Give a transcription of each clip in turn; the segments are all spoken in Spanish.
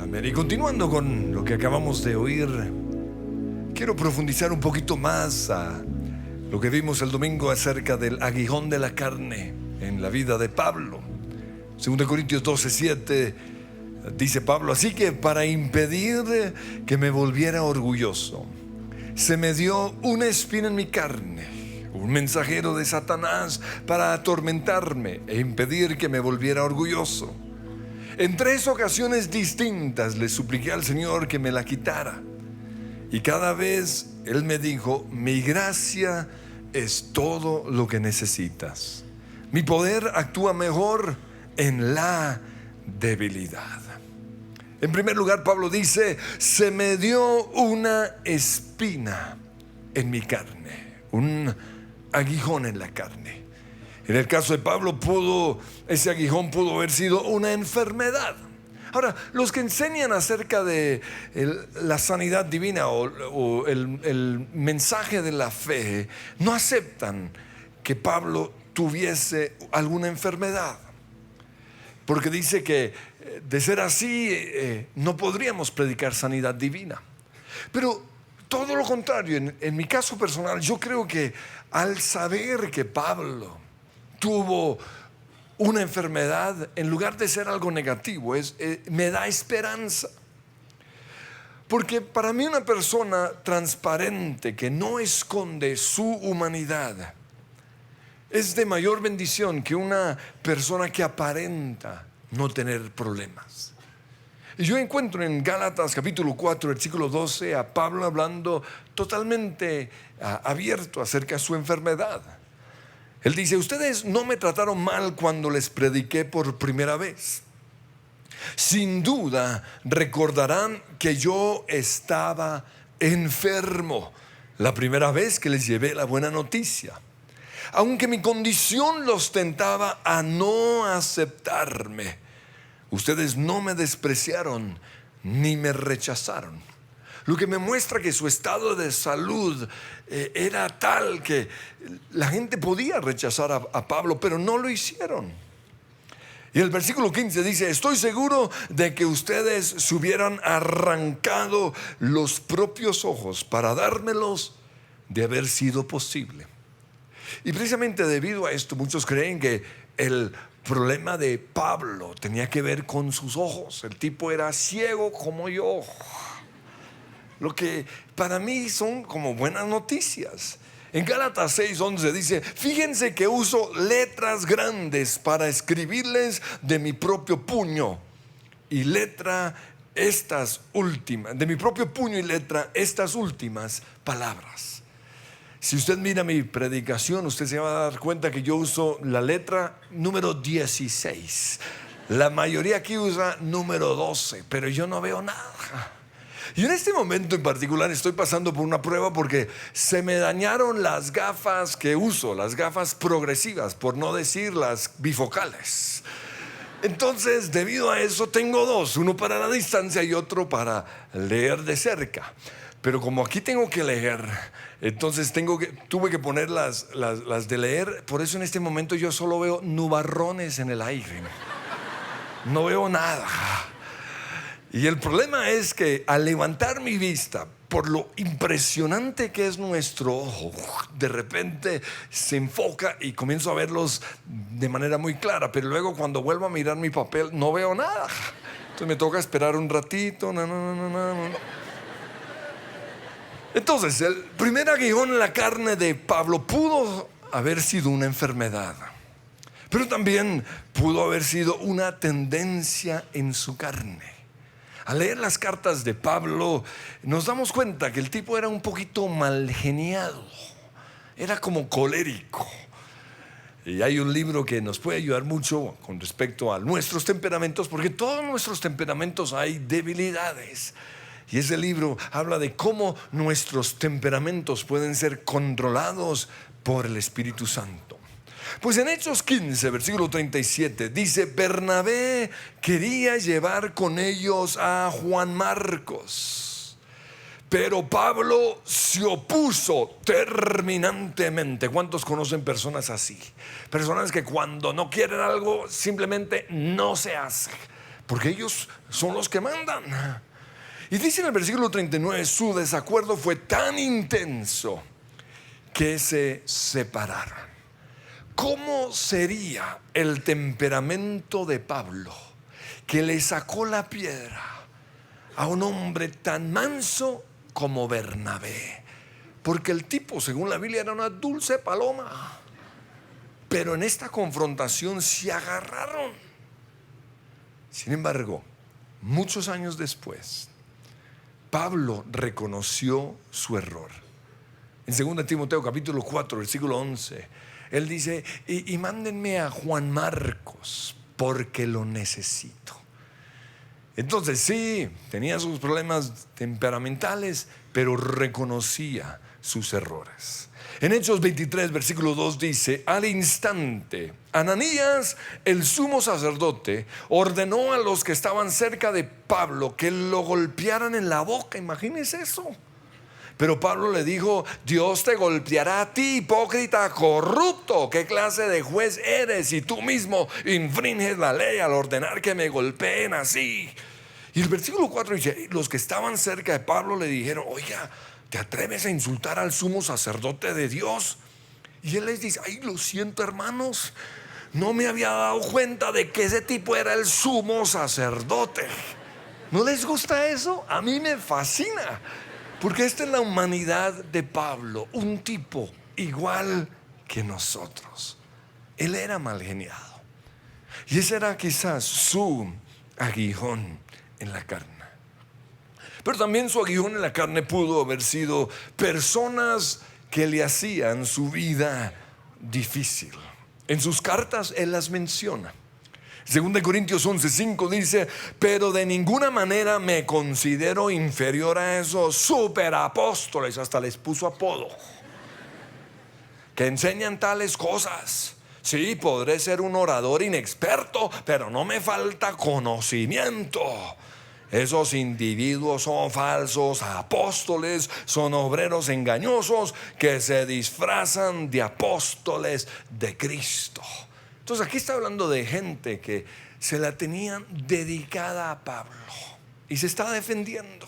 Amén. Y continuando con lo que acabamos de oír, quiero profundizar un poquito más a lo que vimos el domingo acerca del aguijón de la carne en la vida de Pablo. 2 Corintios 12:7 dice Pablo: así que para impedir que me volviera orgulloso, se me dio una espina en mi carne, un mensajero de Satanás para atormentarme e impedir que me volviera orgulloso. En 3 ocasiones distintas le supliqué al Señor que me la quitara, y cada vez Él me dijo: mi gracia es todo lo que necesitas. Mi poder actúa mejor en la debilidad. En primer lugar, Pablo dice: se me dio una espina en mi carne, un aguijón en la carne. En el caso de Pablo, ese aguijón pudo haber sido una enfermedad. Ahora, los que enseñan acerca de la sanidad divina o el mensaje de la fe no aceptan que Pablo tuviese alguna enfermedad, porque dice que de ser así no podríamos predicar sanidad divina. Pero todo lo contrario, en mi caso personal, yo creo que al saber que Pablo tuvo una enfermedad, en lugar de ser algo negativo, me da esperanza. Porque para mí una persona transparente que no esconde su humanidad es de mayor bendición que una persona que aparenta no tener problemas. Y yo encuentro en Gálatas capítulo 4 versículo 12 a Pablo hablando totalmente abierto acerca de su enfermedad. Él dice: ustedes no me trataron mal cuando les prediqué por primera vez. Sin duda recordarán que yo estaba enfermo la primera vez que les llevé la buena noticia, aunque mi condición los tentaba a no aceptarme. Ustedes no me despreciaron ni me rechazaron, lo que me muestra que su estado de salud era tal que la gente podía rechazar a Pablo, pero no lo hicieron. Y el versículo 15 dice: estoy seguro de que ustedes se hubieran arrancado los propios ojos para dármelos de haber sido posible. Y precisamente debido a esto, muchos creen que el problema de Pablo tenía que ver con sus ojos. El tipo era ciego como yo, lo que para mí son como buenas noticias. En Gálatas 6:11 dice: fíjense que uso letras grandes para escribirles de mi propio puño y letra estas últimas palabras. Si usted mira mi predicación, usted se va a dar cuenta que yo uso la letra número 16. La mayoría aquí usa número 12, pero yo no veo nada. Y en este momento en particular estoy pasando por una prueba porque se me dañaron las gafas que uso, las gafas progresivas, por no decir las bifocales. Entonces, debido a eso, tengo 2, uno para la distancia y otro para leer de cerca. Pero como aquí tengo que leer, entonces tuve que poner las de leer. Por eso en este momento yo solo veo nubarrones en el aire, no veo nada. Y el problema es que al levantar mi vista, por lo impresionante que es nuestro ojo, de repente se enfoca y comienzo a verlos de manera muy clara, pero luego cuando vuelvo a mirar mi papel no veo nada. Entonces me toca esperar un ratito. Entonces, el primer aguijón en la carne de Pablo pudo haber sido una enfermedad, pero también pudo haber sido una tendencia en su carne. Al leer las cartas de Pablo nos damos cuenta que el tipo era un poquito malgeniado, era como colérico. Y hay un libro que nos puede ayudar mucho con respecto a nuestros temperamentos, porque todos nuestros temperamentos hay debilidades. Y ese libro habla de cómo nuestros temperamentos pueden ser controlados por el Espíritu Santo. Pues en Hechos 15, versículo 37 dice: Bernabé quería llevar con ellos a Juan Marcos, pero Pablo se opuso terminantemente. ¿Cuántos conocen personas así? Personas que cuando no quieren algo simplemente no se hace. porque ellos son los que mandan. Y dice en el versículo 39, su desacuerdo fue tan intenso que se separaron. ¿Cómo sería el temperamento de Pablo, que le sacó la piedra a un hombre tan manso como Bernabé? Porque el tipo, según la Biblia, era una dulce paloma. Pero en esta confrontación se agarraron. Sin embargo, muchos años después, Pablo reconoció su error. En 2 Timoteo capítulo 4, versículo 11, él dice, y mándenme a Juan Marcos, porque lo necesito. Entonces sí, tenía sus problemas temperamentales, pero reconocía sus errores. En Hechos 23, versículo 2 dice, al instante, Ananías, el sumo sacerdote, ordenó a los que estaban cerca de Pablo que lo golpearan en la boca. Imagínense eso. Pero Pablo le dijo, Dios te golpeará a ti, hipócrita, corrupto. ¿Qué clase de juez eres? Y tú mismo infringes la ley al ordenar que me golpeen así. Y el versículo 4 dice, los que estaban cerca de Pablo le dijeron, oiga, ¿te atreves a insultar al sumo sacerdote de Dios? Y él les dice, ay, lo siento, hermanos, no me había dado cuenta de que ese tipo era el sumo sacerdote. ¿No les gusta eso? A mí me fascina, porque esta es la humanidad de Pablo, un tipo igual que nosotros. Él era mal geniado, y ese era quizás su aguijón en la carne. Pero también su aguijón en la carne pudo haber sido personas que le hacían su vida difícil. En sus cartas él las menciona. 2 Corintios 11:5 dice, pero de ninguna manera me considero inferior a esos superapóstoles, hasta les puso apodo, que enseñan tales cosas. Sí, podré ser un orador inexperto, pero no me falta conocimiento. Esos individuos son falsos apóstoles, son obreros engañosos que se disfrazan de apóstoles de Cristo. Entonces aquí está hablando de gente que se la tenían dedicada a Pablo y se está defendiendo.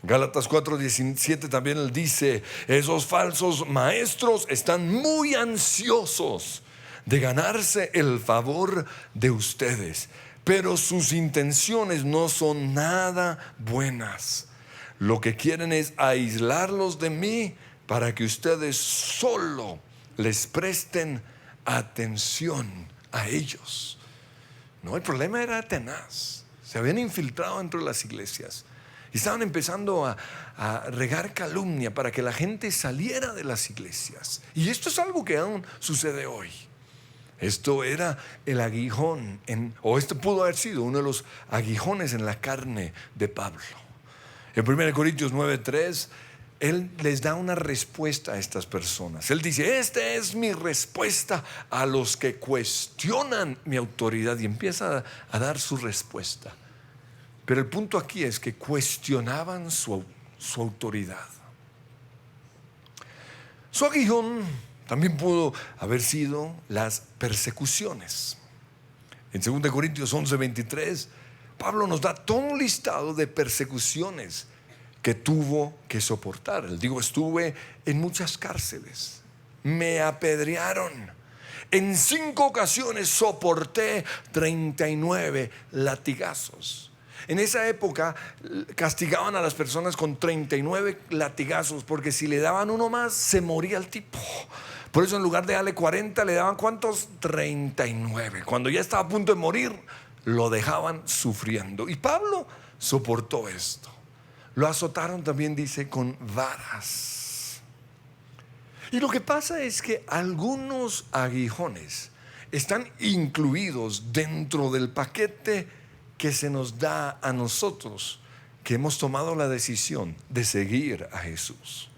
Gálatas 4:17 también él dice, esos falsos maestros están muy ansiosos de ganarse el favor de ustedes, pero sus intenciones no son nada buenas. Lo que quieren es aislarlos de mí para que ustedes solo les presten atención a ellos. No, el problema era tenaz. Se habían infiltrado dentro de las iglesias y estaban empezando a regar calumnia para que la gente saliera de las iglesias. Y esto es algo que aún sucede hoy. Esto era el aguijón, o esto pudo haber sido uno de los aguijones en la carne de Pablo. En 1 Corintios 9:3, él les da una respuesta a estas personas. Él dice, esta es mi respuesta a los que cuestionan mi autoridad. Y empieza a dar su respuesta. Pero el punto aquí es que cuestionaban su autoridad. Su aguijón también pudo haber sido las persecuciones. En 2 Corintios 11:23, Pablo nos da todo un listado de persecuciones que tuvo que soportar. Él dijo, estuve en muchas cárceles, me apedrearon, en 5 ocasiones soporté 39 latigazos. En esa época castigaban a las personas con 39 latigazos, porque si le daban uno más se moría el tipo. Por eso en lugar de darle 40 le daban ¿cuántos? 39. Cuando ya estaba a punto de morir lo dejaban sufriendo. Y Pablo soportó esto. Lo azotaron también, dice, con varas. Y lo que pasa es que algunos aguijones están incluidos dentro del paquete que se nos da a nosotros, que hemos tomado la decisión de seguir a Jesús.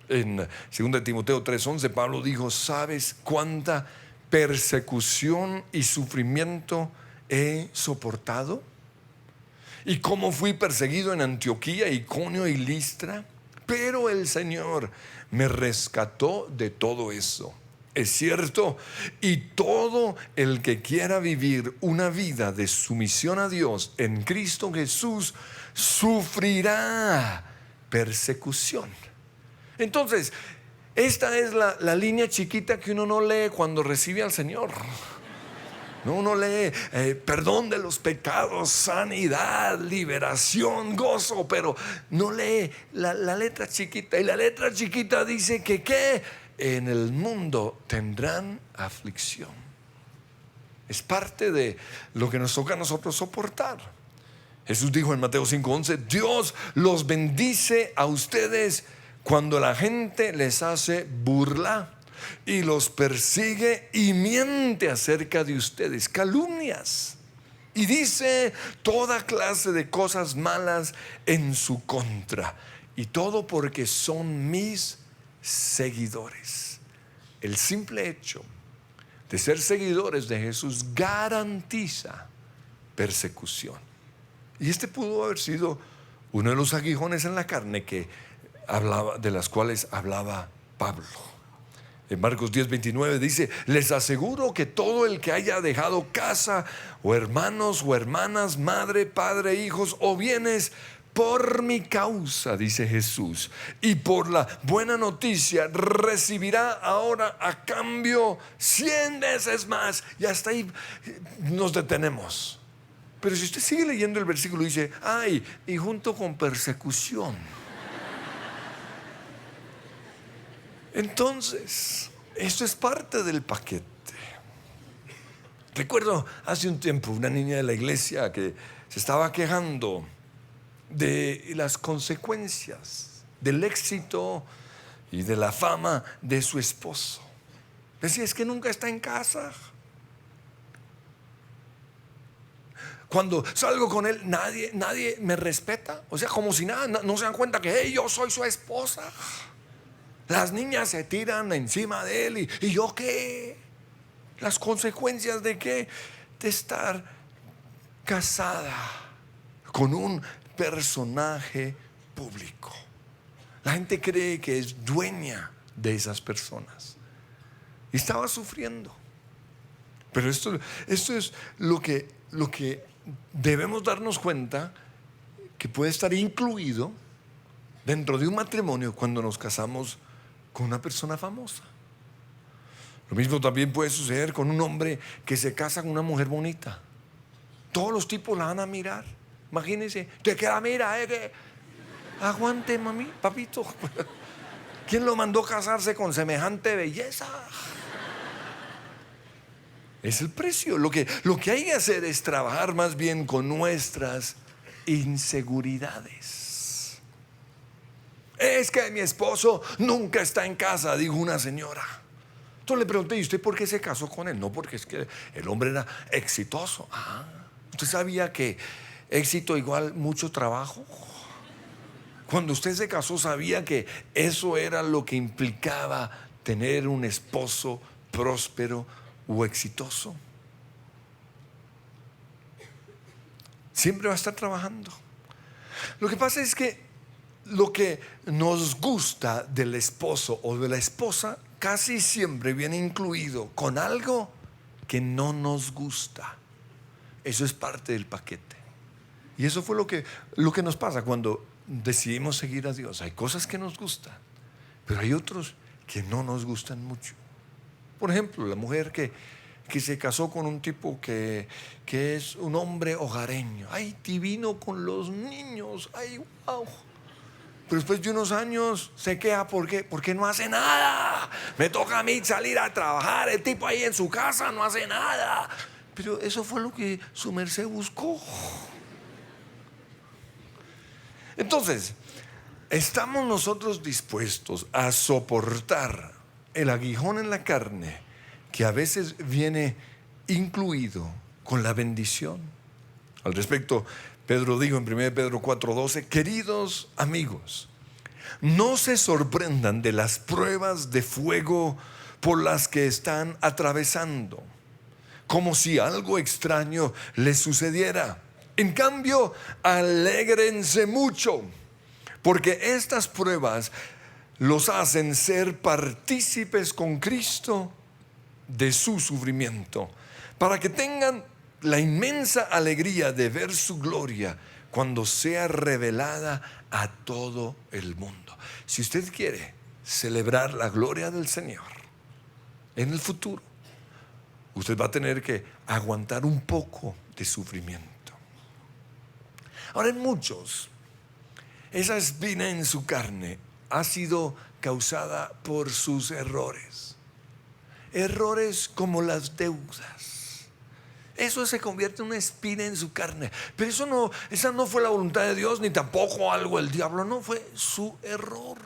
En 2 Timoteo 3:11 Pablo dijo, ¿sabes cuánta persecución y sufrimiento he soportado? ¿Y cómo fui perseguido en Antioquía, Iconio y Listra? Pero el Señor me rescató de todo eso Es cierto, y todo el que quiera vivir una vida de sumisión a Dios en Cristo Jesús sufrirá persecución. Entonces, esta es la línea chiquita que uno no lee cuando recibe al Señor. No, uno lee perdón de los pecados, sanidad, liberación, gozo, pero no lee la letra chiquita. Y la letra chiquita dice que ¿qué? En el mundo tendrán aflicción. Es parte de lo que nos toca a nosotros soportar. Jesús dijo en Mateo 5:11: Dios los bendice a ustedes cuando la gente les hace burla y los persigue y miente acerca de ustedes, calumnias, y dice toda clase de cosas malas en su contra, y todo porque son mis seguidores. El simple hecho de ser seguidores de Jesús garantiza persecución. Y este pudo haber sido uno de los aguijones en la carne de las cuales hablaba Pablo. En Marcos 10:29 dice: les aseguro que todo el que haya dejado casa o hermanos o hermanas, madre, padre, hijos o bienes por mi causa, dice Jesús, y por la buena noticia, recibirá ahora a cambio 100 veces más. Y hasta ahí nos detenemos. Pero si usted sigue leyendo el versículo, dice: ay, y junto con persecución. Entonces, esto es parte del paquete. Recuerdo hace un tiempo una niña de la iglesia que se estaba quejando de las consecuencias del éxito y de la fama de su esposo. Decía: es que nunca está en casa. Cuando salgo con él, nadie me respeta. O sea, como si nada, no se dan cuenta que hey, yo soy su esposa. Las niñas se tiran encima de él y ¿yo qué? Las consecuencias de qué? De estar casada con un personaje público. La gente cree que es dueña de esas personas y estaba sufriendo. Pero esto es lo que debemos darnos cuenta, que puede estar incluido dentro de un matrimonio cuando nos casamos con una persona famosa. Lo mismo también puede suceder con un hombre que se casa con una mujer bonita. Todos los tipos la van a mirar. Imagínense, te queda, mira, que aguante, mami, papito. ¿Quién lo mandó casarse con semejante belleza? Es el precio. Lo que hay que hacer es trabajar más bien con nuestras inseguridades. Es que mi esposo nunca está en casa, dijo una señora. Entonces le pregunté: ¿y usted por qué se casó con él? No, porque es que el hombre era exitoso. ¿Usted sabía que éxito igual mucho trabajo? Cuando usted se casó, ¿sabía que eso era lo que implicaba tener un esposo próspero o exitoso? Siempre va a estar trabajando. Lo que pasa es que lo que nos gusta del esposo o de la esposa casi siempre viene incluido con algo que no nos gusta. Eso es parte del paquete. Y eso fue lo que nos pasa cuando decidimos seguir a Dios. Hay cosas que nos gustan, pero hay otros que no nos gustan mucho. Por ejemplo, la mujer que se casó con un tipo que es un hombre hogareño. Ay, divino con los niños. Ay, wow. Pero después de unos años se queja porque no hace nada. Me toca a mí salir a trabajar. El tipo ahí en su casa no hace nada. Pero eso fue lo que su merced buscó. Entonces, ¿estamos nosotros dispuestos a soportar el aguijón en la carne que a veces viene incluido con la bendición? Al respecto, Pedro dijo en 1 Pedro 4:12: queridos amigos, no se sorprendan de las pruebas de fuego por las que están atravesando, como si algo extraño les sucediera. En cambio, alégrense mucho, porque estas pruebas los hacen ser partícipes con Cristo de su sufrimiento, para que tengan la inmensa alegría de ver su gloria cuando sea revelada a todo el mundo. Si usted quiere celebrar la gloria del Señor en el futuro, usted va a tener que aguantar un poco de sufrimiento. Ahora, en muchos, esa espina en su carne ha sido causada por sus errores. Errores como las deudas. Eso se convierte en una espina en su carne. Pero esa no fue la voluntad de Dios, ni tampoco algo del diablo. No, fue su error.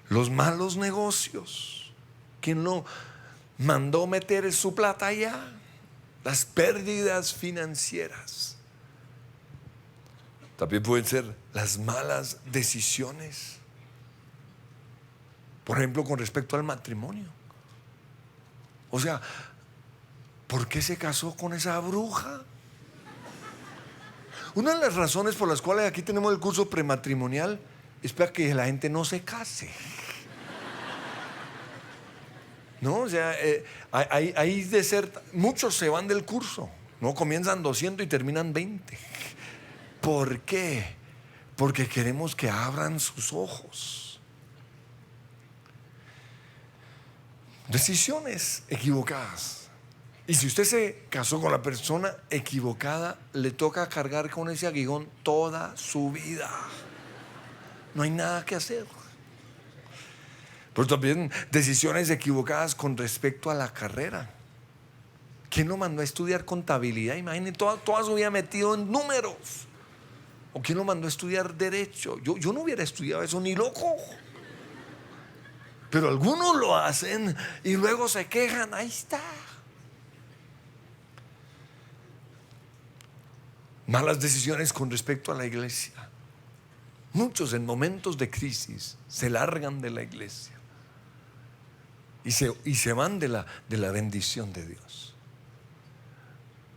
Los malos negocios. ¿Quién lo mandó meter su plata allá? Las pérdidas financieras. También pueden ser las malas decisiones. Por ejemplo, con respecto al matrimonio. O sea, ¿por qué se casó con esa bruja? Una de las razones por las cuales aquí tenemos el curso prematrimonial es para que la gente no se case. No, o sea, hay muchos se van del curso, no comienzan 200 y terminan 20. ¿Por qué? Porque queremos que abran sus ojos. Decisiones equivocadas. Y si usted se casó con la persona equivocada, le toca cargar con ese aguijón toda su vida. No hay nada que hacer. Pero también decisiones equivocadas con respecto a la carrera. ¿Quién lo mandó a estudiar contabilidad? Imaginen toda su vida metido en números. ¿O quién lo mandó a estudiar derecho? Yo no hubiera estudiado eso ni loco. Pero algunos lo hacen y luego se quejan. Ahí está. Malas decisiones con respecto a la iglesia. Muchos en momentos de crisis se largan de la iglesia y se van de la bendición de Dios.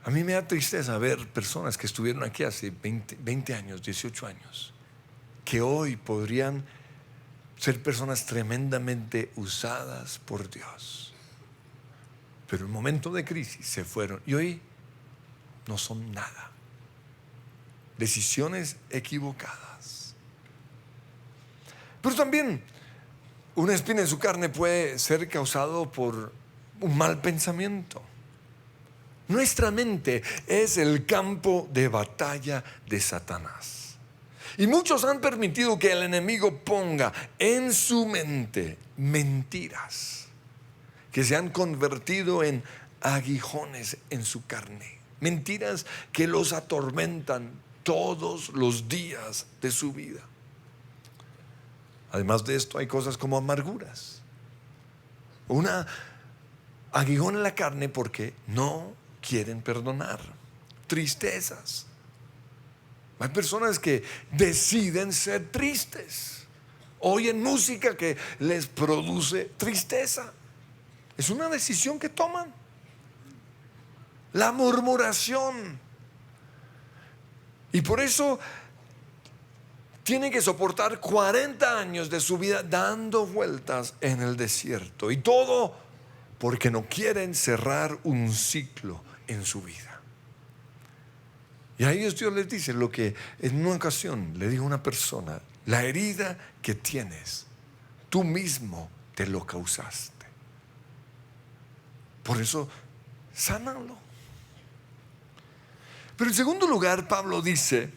A mí me da tristeza ver personas que estuvieron aquí hace 20 años, 18 años, que hoy podrían ser personas tremendamente usadas por Dios, pero en momento de crisis se fueron y hoy no son nada. Decisiones equivocadas. Pero también una espina en su carne puede ser causado por un mal pensamiento. Nuestra mente es el campo de batalla de Satanás. Y muchos han permitido que el enemigo ponga en su mente mentiras que se han convertido en aguijones en su carne. Mentiras que los atormentan todos los días de su vida. Además de esto, hay cosas como amarguras. Una aguijón en la carne porque no quieren perdonar. Tristezas. Hay personas que deciden ser tristes. Oyen música que les produce tristeza. Es una decisión que toman. La murmuración. Y por eso tienen que soportar 40 años de su vida dando vueltas en el desierto. Y todo porque no quieren cerrar un ciclo en su vida. Y a ellos Dios les dice lo que en una ocasión le dijo una persona: la herida que tienes, tú mismo te lo causaste. Por eso, sánalo. Pero en segundo lugar, Pablo dice: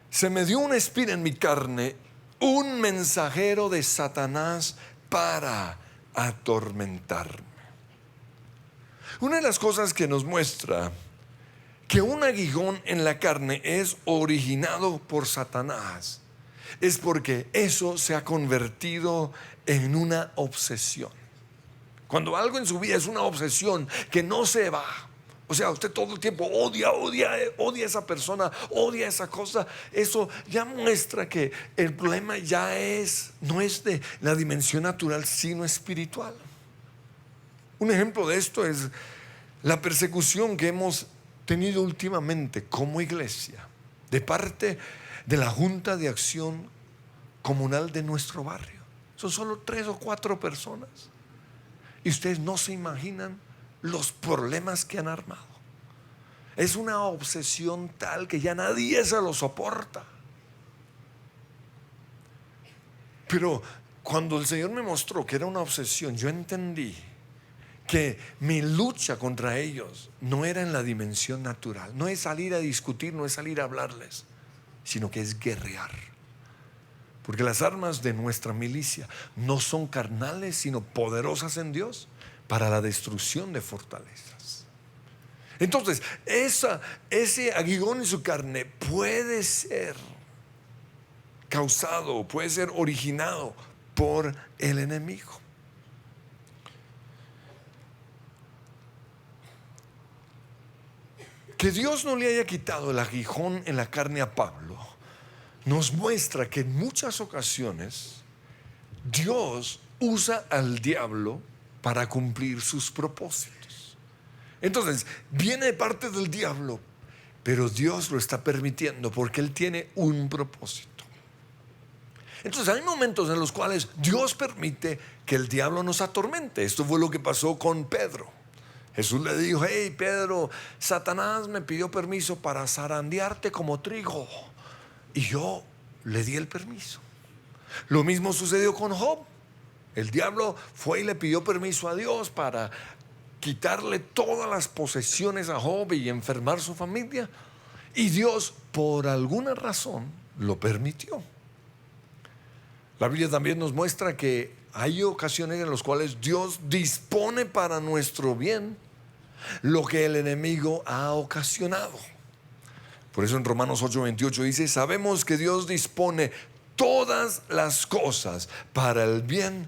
se me dio una espina en mi carne, un mensajero de Satanás para atormentarme. Una de las cosas que nos muestra que un aguijón en la carne es originado por Satanás es porque eso se ha convertido en una obsesión. Cuando algo en su vida es una obsesión que no se va, o sea, usted todo el tiempo odia a esa persona, odia esa cosa, eso ya muestra que el problema ya no es de la dimensión natural, sino espiritual. Un ejemplo de esto es la persecución que hemos tenido últimamente como iglesia de parte de la Junta de Acción Comunal de nuestro barrio. Son solo 3 o 4 personas. Y ustedes no se imaginan los problemas que han armado. Es una obsesión tal que ya nadie se lo soporta. Pero cuando el Señor me mostró que era una obsesión, yo entendí que mi lucha contra ellos no era en la dimensión natural. No es salir a discutir, no es salir a hablarles, sino que es guerrear. Porque las armas de nuestra milicia no son carnales, sino poderosas en Dios para la destrucción de fortalezas. Entonces, ese aguijón en su carne puede ser causado, puede ser originado por el enemigo. Que Dios no le haya quitado el aguijón en la carne a Pablo nos muestra que en muchas ocasiones Dios usa al diablo para cumplir sus propósitos. Entonces, viene de parte del diablo, pero Dios lo está permitiendo porque Él tiene un propósito. Entonces, hay momentos en los cuales Dios permite que el diablo nos atormente. Esto fue lo que pasó con Pedro. Jesús le dijo: hey Pedro, Satanás me pidió permiso para zarandearte como trigo, y yo le di el permiso. Lo mismo sucedió con Job. El diablo fue y le pidió permiso a Dios para quitarle todas las posesiones a Job y enfermar su familia, y Dios por alguna razón lo permitió. La Biblia también nos muestra que hay ocasiones en las cuales Dios dispone para nuestro bien lo que el enemigo ha ocasionado. Por eso en Romanos 8:28 dice: sabemos que Dios dispone todas las cosas para el bien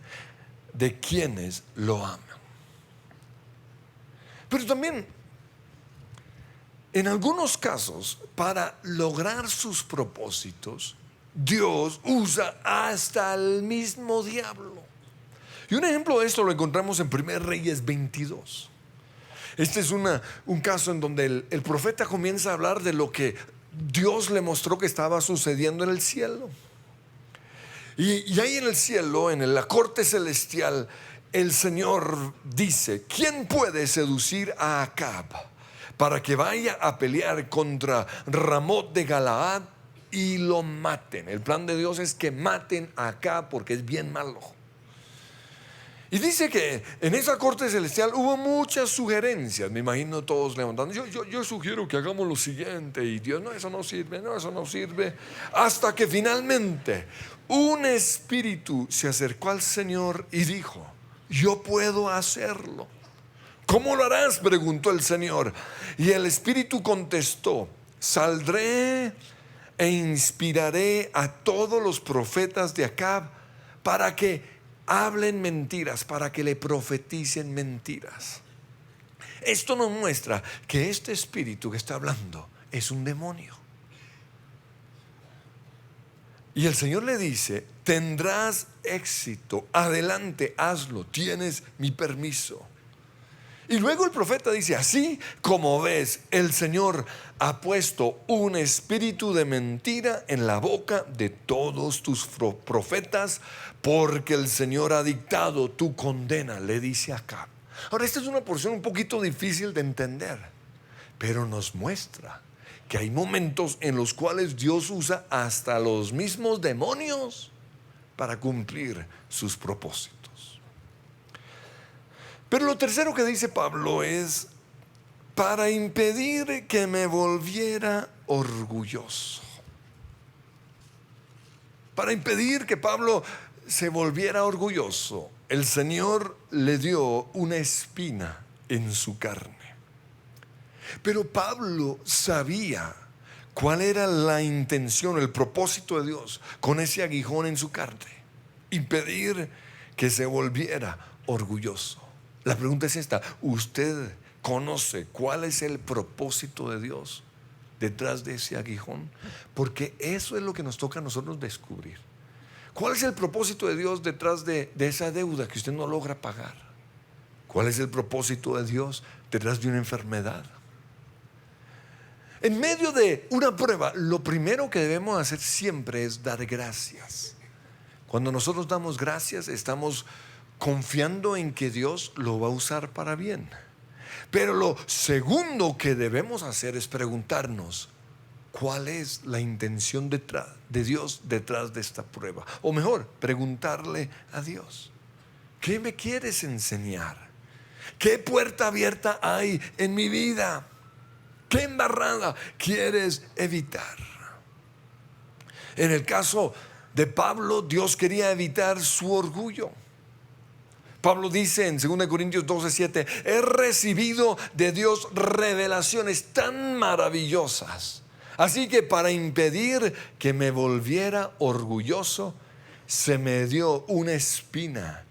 de quienes lo aman. Pero también, en algunos casos, para lograr sus propósitos, Dios usa hasta el mismo diablo. Y un ejemplo de esto lo encontramos en 1 Reyes 22. Este es un caso en donde el profeta comienza a hablar de lo que Dios le mostró que estaba sucediendo en el cielo. Y ahí en el cielo, en la corte celestial, el Señor dice: ¿quién puede seducir a Acab para que vaya a pelear contra Ramot de Galaad y lo maten? El plan de Dios es que maten a Acab porque es bien malo. Y dice que en esa corte celestial hubo muchas sugerencias. Me imagino todos levantando: yo sugiero que hagamos lo siguiente. Y Dios: no, eso no sirve, no, eso no sirve. Hasta que finalmente un espíritu se acercó al Señor y dijo: yo puedo hacerlo. ¿Cómo lo harás?, preguntó el Señor. Y el espíritu contestó: saldré e inspiraré a todos los profetas de Acab para que hablen mentiras, para que le profeticen mentiras. Esto nos muestra que este espíritu que está hablando es un demonio. Y el Señor le dice: tendrás éxito, adelante, hazlo, tienes mi permiso. Y luego el profeta dice: así como ves, el Señor ha puesto un espíritu de mentira en la boca de todos tus profetas, porque el Señor ha dictado tu condena, le dice acá. Ahora, esta es una porción un poquito difícil de entender, pero nos muestra que hay momentos en los cuales Dios usa hasta los mismos demonios para cumplir sus propósitos. Pero lo tercero que dice Pablo es: para impedir que me volviera orgulloso. Para impedir que Pablo se volviera orgulloso, el Señor le dio una espina en su carne. Pero Pablo sabía cuál era la intención, el propósito de Dios con ese aguijón en su carne: impedir que se volviera orgulloso. La pregunta es esta: ¿usted conoce cuál es el propósito de Dios detrás de ese aguijón? Porque eso es lo que nos toca a nosotros descubrir. ¿Cuál es el propósito de Dios detrás de esa deuda que usted no logra pagar? ¿Cuál es el propósito de Dios detrás de una enfermedad? En medio de una prueba, lo primero que debemos hacer siempre es dar gracias. Cuando nosotros damos gracias, estamos confiando en que Dios lo va a usar para bien. Pero lo segundo que debemos hacer es preguntarnos: ¿cuál es la intención de Dios detrás de esta prueba? O mejor, preguntarle a Dios: ¿qué me quieres enseñar? ¿Qué puerta abierta hay en mi vida? ¿Qué embarrada quieres evitar? En el caso de Pablo, Dios quería evitar su orgullo. Pablo dice en 2 Corintios 12:7: he recibido de Dios revelaciones tan maravillosas, así que para impedir que me volviera orgulloso, se me dio una espina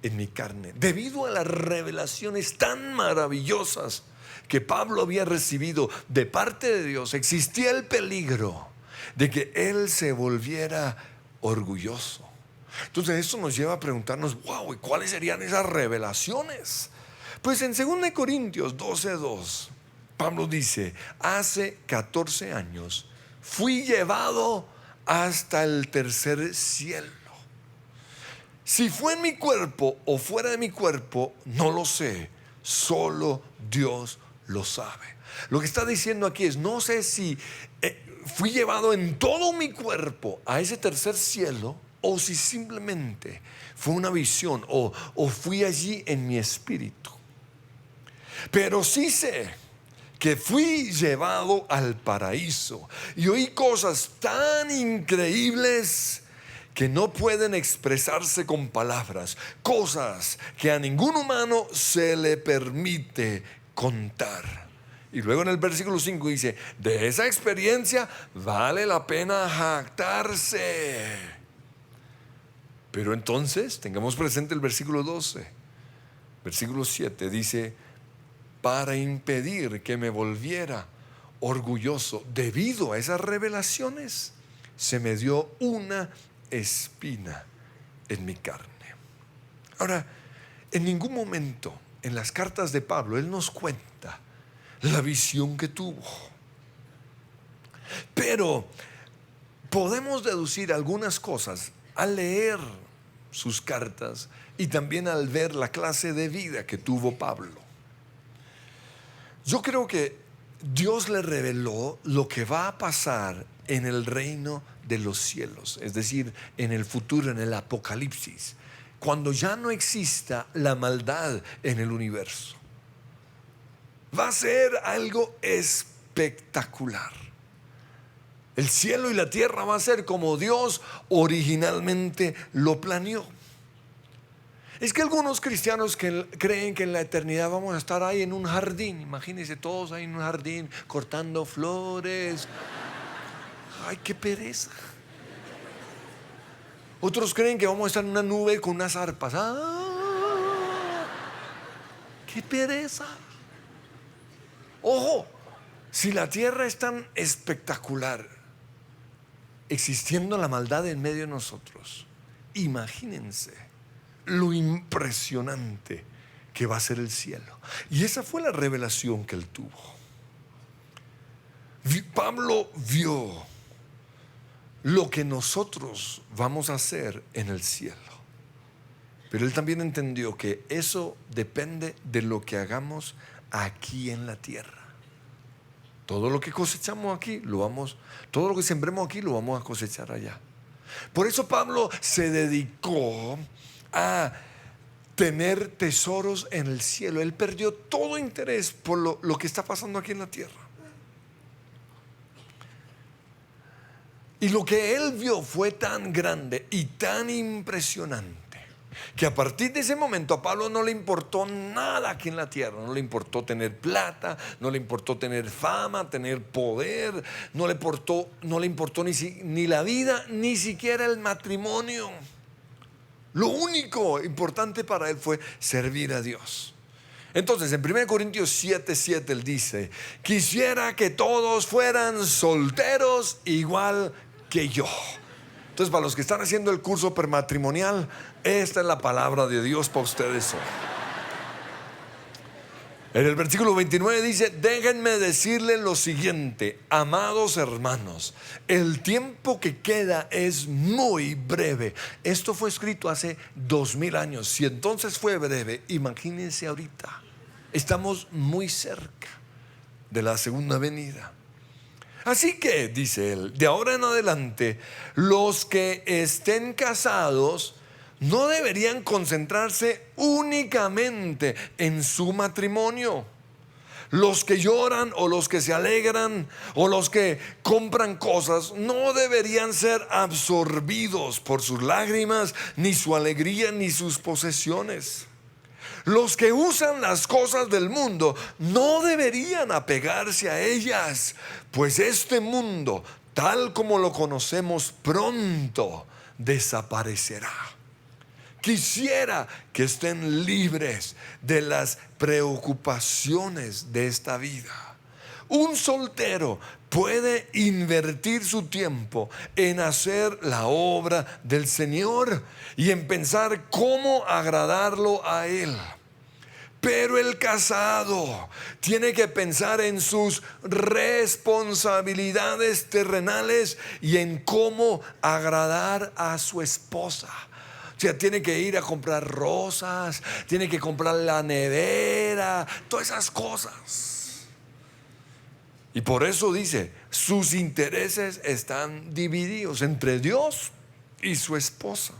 en mi carne. Debido a las revelaciones tan maravillosas que Pablo había recibido de parte de Dios, existía el peligro de que él se volviera orgulloso. Entonces esto nos lleva a preguntarnos: wow, ¿y cuáles serían esas revelaciones? Pues en 2 Corintios 12:2, Pablo dice: hace 14 años fui llevado hasta el tercer cielo. Si fue en mi cuerpo o fuera de mi cuerpo, no lo sé, solo Dios lo sabe. Lo que está diciendo aquí es: no sé si fui llevado en todo mi cuerpo a ese tercer cielo, o si simplemente fue una visión, o fui allí en mi espíritu. Pero sí sé que fui llevado al paraíso y oí cosas tan increíbles que no pueden expresarse con palabras, cosas que a ningún humano se le permite contar. Y luego en el versículo 5 dice: de esa experiencia vale la pena jactarse. Pero entonces tengamos presente el versículo 12. Versículo 7 dice: para impedir que me volviera orgulloso debido a esas revelaciones, se me dio una espina en mi carne. Ahora, en ningún momento en las cartas de Pablo él nos cuenta la visión que tuvo, pero podemos deducir algunas cosas al leer sus cartas y también al ver la clase de vida que tuvo Pablo. Yo creo que Dios le reveló lo que va a pasar en el reino de los cielos, es decir, en el futuro, en el Apocalipsis, cuando ya no exista la maldad en el universo. Va a ser algo espectacular. El cielo y la tierra va a ser como Dios originalmente lo planeó. Es que algunos cristianos creen que en la eternidad vamos a estar ahí en un jardín. Imagínense todos ahí en un jardín cortando flores. Ay, qué pereza. Otros creen que vamos a estar en una nube con unas arpas. Qué pereza. Ojo, si la tierra es tan espectacular, existiendo la maldad en medio de nosotros, imagínense lo impresionante que va a ser el cielo. Y esa fue la revelación que él tuvo. Pablo vio lo que nosotros vamos a hacer en el cielo, pero él también entendió que eso depende de lo que hagamos aquí en la tierra. Todo lo que cosechamos aquí todo lo que sembremos aquí lo vamos a cosechar allá. Por eso Pablo se dedicó a tener tesoros en el cielo. Él perdió todo interés por lo que está pasando aquí en la tierra. Y lo que él vio fue tan grande y tan impresionante que a partir de ese momento a Pablo no le importó nada aquí en la tierra. No le importó tener plata, no le importó tener fama, tener poder, no le importó ni la vida, ni siquiera el matrimonio. Lo único importante para él fue servir a Dios. Entonces en 1 Corintios 7:7 él dice: quisiera que todos fueran solteros igual que yo. Entonces, para los que están haciendo el curso prematrimonial, esta es la palabra de Dios para ustedes hoy. En el versículo 29 dice: déjenme decirles lo siguiente, amados hermanos, el tiempo que queda es muy breve. Esto fue escrito hace 2000 años. Si entonces fue breve, imagínense ahorita. Estamos muy cerca de la segunda venida. Así que, dice él, de ahora en adelante, los que estén casados no deberían concentrarse únicamente en su matrimonio. Los que lloran o los que se alegran o los que compran cosas no deberían ser absorbidos por sus lágrimas, ni su alegría, ni sus posesiones. Los que usan las cosas del mundo no deberían apegarse a ellas, pues este mundo, tal como lo conocemos, pronto desaparecerá. Quisiera que estén libres de las preocupaciones de esta vida. Un soltero puede invertir su tiempo en hacer la obra del Señor y en pensar cómo agradarlo a Él. Pero el casado tiene que pensar en sus responsabilidades terrenales y en cómo agradar a su esposa. O sea, tiene que ir a comprar rosas, tiene que comprar la nevera, todas esas cosas. Y por eso dice, sus intereses están divididos entre Dios y su esposa.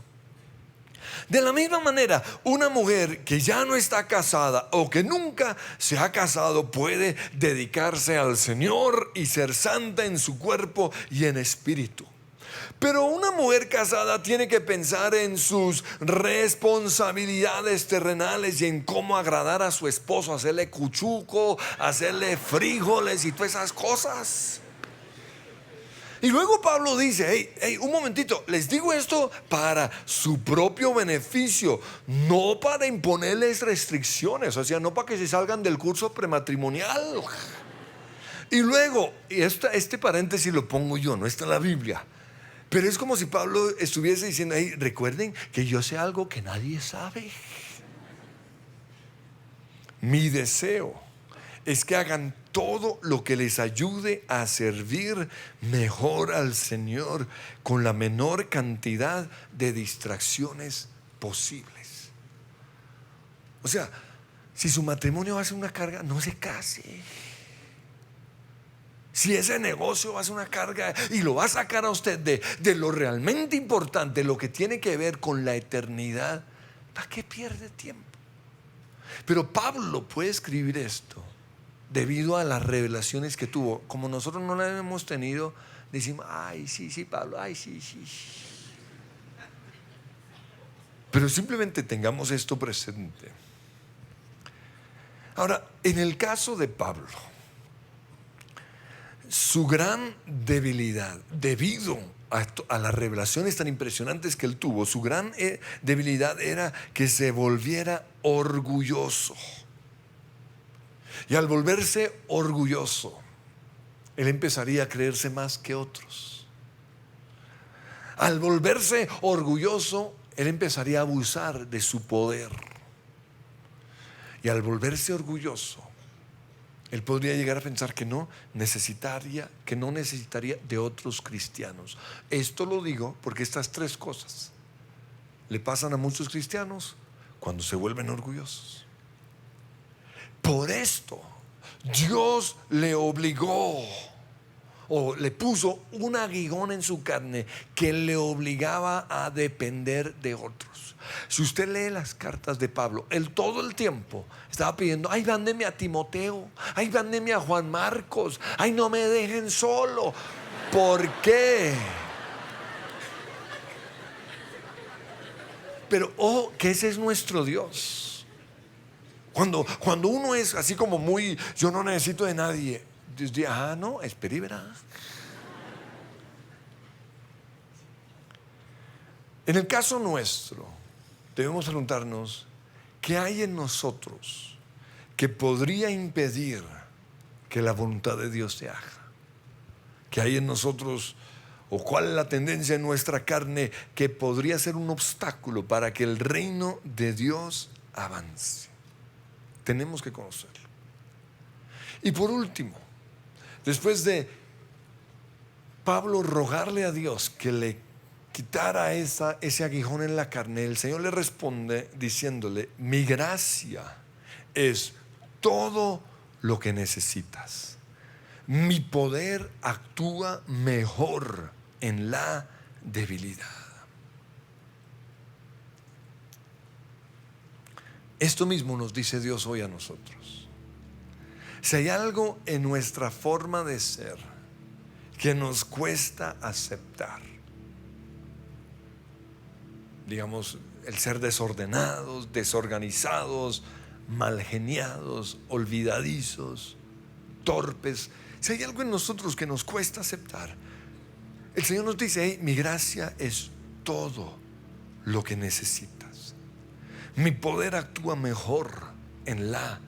De la misma manera, una mujer que ya no está casada o que nunca se ha casado puede dedicarse al Señor y ser santa en su cuerpo y en espíritu. Pero una mujer casada tiene que pensar en sus responsabilidades terrenales y en cómo agradar a su esposo, hacerle cuchuco, hacerle frijoles y todas esas cosas. Y luego Pablo dice, hey, un momentito, les digo esto para su propio beneficio, no para imponerles restricciones, o sea, no para que se salgan del curso prematrimonial. Y luego, y este paréntesis lo pongo yo, no está en la Biblia, pero es como si Pablo estuviese diciendo, hey, recuerden que yo sé algo que nadie sabe. Mi deseo es que hagan todo lo que les ayude a servir mejor al Señor con la menor cantidad de distracciones posibles. O sea, si su matrimonio va a ser una carga, no se case. Si ese negocio va a ser una carga y lo va a sacar a usted de lo realmente importante, lo que tiene que ver con la eternidad, ¿para qué pierde tiempo? Pero Pablo puede escribir esto debido a las revelaciones que tuvo. Como nosotros no las hemos tenido, decimos, ay, sí, Pablo, ay, sí. Pero simplemente tengamos esto presente. Ahora, en el caso de Pablo, su gran debilidad, debido a las revelaciones tan impresionantes que él tuvo, su gran debilidad era que se volviera orgulloso. Y al volverse orgulloso, él empezaría a creerse más que otros. Al volverse orgulloso, él empezaría a abusar de su poder. Y al volverse orgulloso, él podría llegar a pensar que no necesitaría de otros cristianos. Esto lo digo porque estas tres cosas le pasan a muchos cristianos cuando se vuelven orgullosos. Por esto Dios le obligó o le puso un aguijón en su carne que le obligaba a depender de otros. Si usted lee las cartas de Pablo, él todo el tiempo estaba pidiendo, ay, mándeme a Timoteo, ay, mándeme a Juan Marcos, ay, no me dejen solo. ¿Por qué? Pero ojo, que ese es nuestro Dios. Cuando uno es así como muy, yo no necesito de nadie, Dios dice, no, espera y verá. En el caso nuestro, debemos preguntarnos, ¿qué hay en nosotros que podría impedir que la voluntad de Dios se haga? ¿Qué hay en nosotros o cuál es la tendencia en nuestra carne que podría ser un obstáculo para que el reino de Dios avance? Tenemos que conocerlo. Y por último, después de Pablo rogarle a Dios que le quitara ese aguijón en la carne, el Señor le responde diciéndole: mi gracia es todo lo que necesitas. Mi poder actúa mejor en la debilidad. Esto mismo nos dice Dios hoy a nosotros. Si hay algo en nuestra forma de ser que nos cuesta aceptar, digamos, el ser desordenados, desorganizados, malgeniados, olvidadizos, torpes, si hay algo en nosotros que nos cuesta aceptar, el Señor nos dice: hey, mi gracia es todo lo que necesitas. Mi poder actúa mejor en la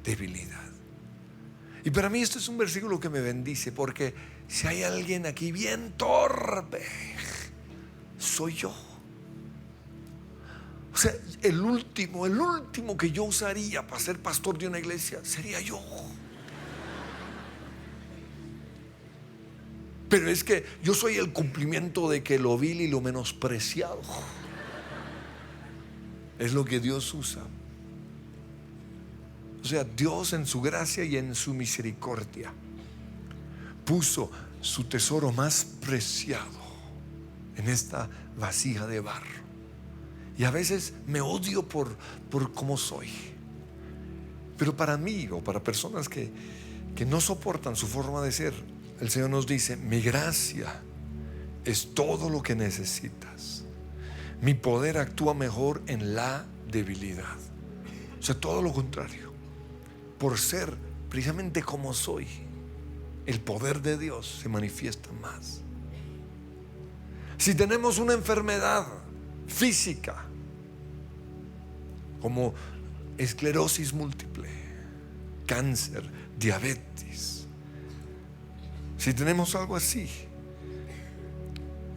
debilidad. Y para mí esto es un versículo que me bendice, porque si hay alguien aquí bien torpe, soy yo. O sea, el último que yo usaría para ser pastor de una iglesia sería yo. Pero es que yo soy el cumplimiento de que lo vil y lo menospreciado es lo que Dios usa. O sea, Dios en su gracia y en su misericordia puso su tesoro más preciado en esta vasija de barro. Y a veces me odio por cómo soy. Pero para mí, o para personas que no soportan su forma de ser, el Señor nos dice: mi gracia es todo lo que necesitas. Mi poder actúa mejor en la debilidad. O sea, todo lo contrario. Por ser precisamente como soy, el poder de Dios se manifiesta más. Si tenemos una enfermedad física como esclerosis múltiple, cáncer, diabetes, si tenemos algo así,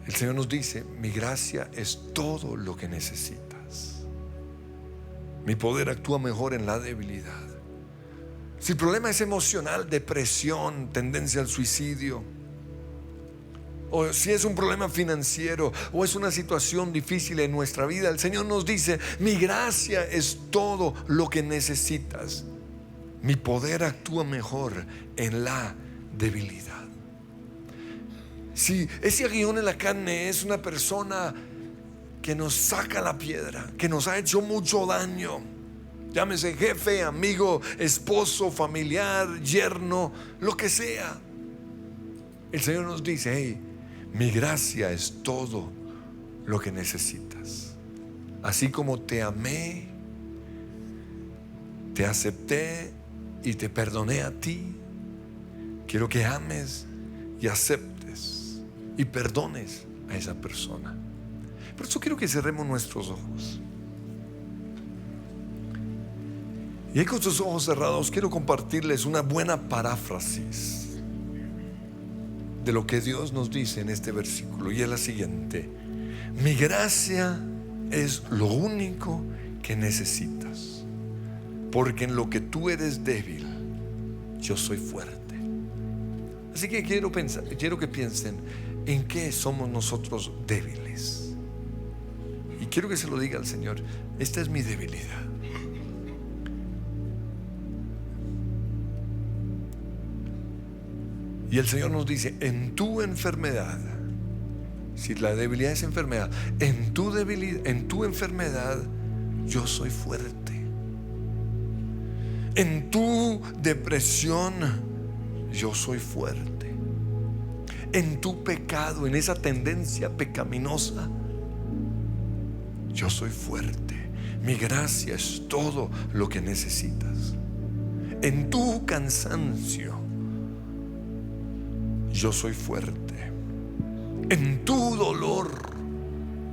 el Señor nos dice: mi gracia es todo lo que necesitas. Mi poder actúa mejor en la debilidad. Si el problema es emocional, depresión, tendencia al suicidio, o si es un problema financiero, o es una situación difícil en nuestra vida, el Señor nos dice: mi gracia es todo lo que necesitas. Mi poder actúa mejor en la debilidad. Si ese aguijón en la carne es una persona que nos saca la piedra, que nos ha hecho mucho daño, llámese jefe, amigo, esposo, familiar, yerno, lo que sea, el Señor nos dice: hey, mi gracia es todo lo que necesitas. Así como te amé, te acepté y te perdoné a ti, quiero que ames y aceptes y perdones a esa persona. Por eso quiero que cerremos nuestros ojos. Y ahí con tus ojos cerrados quiero compartirles una buena paráfrasis de lo que Dios nos dice en este versículo, y es la siguiente: mi gracia es lo único que necesitas, porque en lo que tú eres débil, yo soy fuerte. Así que quiero que piensen en qué somos nosotros débiles, y quiero que se lo diga al Señor: esta es mi debilidad. Y el Señor nos dice: en tu enfermedad, si la debilidad es enfermedad, en tu debilidad, en tu enfermedad, yo soy fuerte. En tu depresión, yo soy fuerte. En tu pecado, en esa tendencia pecaminosa, yo soy fuerte. Mi gracia es todo lo que necesitas. En tu cansancio, yo soy fuerte. En tu dolor,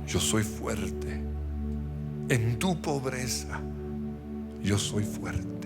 yo soy fuerte. En tu pobreza, yo soy fuerte.